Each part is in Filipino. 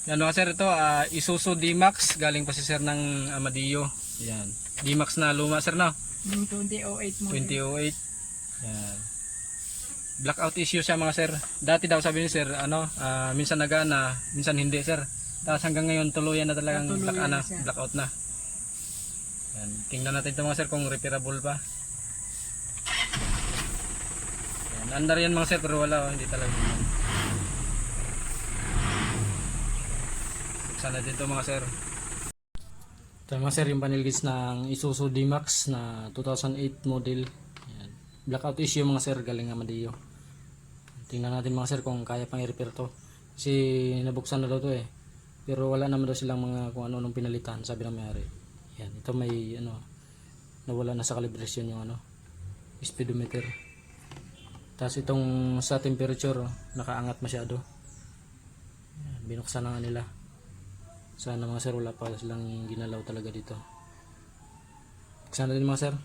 Yan mga sir, ito Isuzu D-Max galing pa si sir ng Amadeo. Yan. D-Max na luma sir no? Yung 2008 mo. 2008. Yan. Blackout issue siya mga sir. Dati daw sabi ni sir, minsan nagana, minsan hindi sir. Tapos hanggang ngayon tuluyan na talagang blackout na. Yan. Tingnan natin ito mga sir kung repairable pa. Yan. Andar yan mga sir pero wala, hindi talaga. Sana dito mga sir. Ito mga sir yung panel gauge ng Isuzu D-Max na 2008 model. Yan. Blackout issue mga sir galing Amadeo. Tingnan natin mga sir kung kaya pang i-repair to. Kasi nabuksan na daw to eh. Pero wala naman daw silang mga kung ano nung pinalitan sabi ng may-ari. Yan, ito may nawala na sa calibration yung speedometer. Tapos itong sa temperature nakaangat masyado. Yan, binuksan na nga nila. Sana mga sir wala pa silang ginalaw talaga dito. Buksan natin mga sir.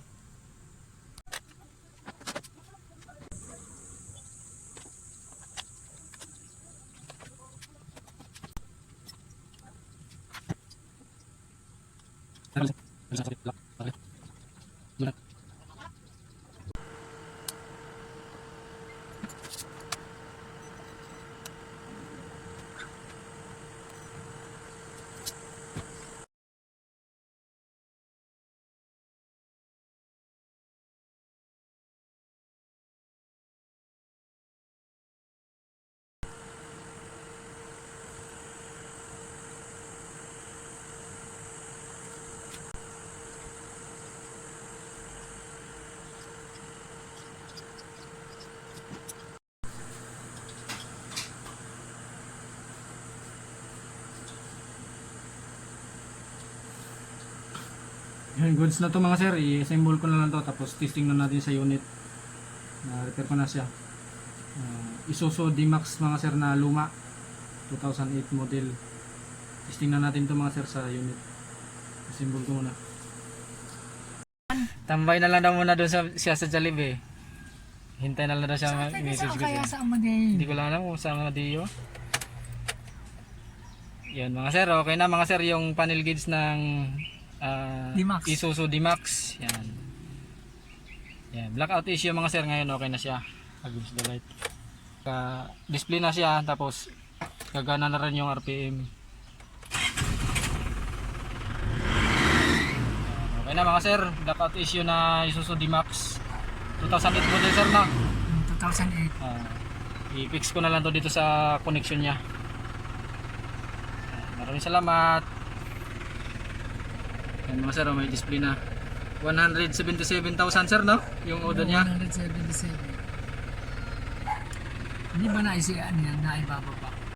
Yung goods na to mga sir, i-assemble ko na lang to tapos testing na natin sa unit. Na-repair ko na siya. Isuzu D-Max mga sir na luma 2008 model. Testing na natin to mga sir sa unit. Assemble ko muna. Tambay na lang daw muna doon siya sa Jollibee. Hintay na lang daw siya message ko. Kaya sa Amadeo. Hindi ko lang alam kung sa Amadeo. Yan mga sir, okay na mga sir yung panel gauge ng D-Max. Isuzu D-Max. Yan. Yan. Blackout issue mga sir ngayon okay na siya. Against the light. Display na siya tapos gagana na rin yung RPM. Okay na mga sir. Blackout issue na Isuzu D-Max 2008 model sir na. 2008. I-fix ko na lang to dito sa connection niya. Maraming salamat. Yan mga sir, may display na 177,000 sir no? Yung order niya 177. Hindi ba naisigaan yan? Naibaba pa?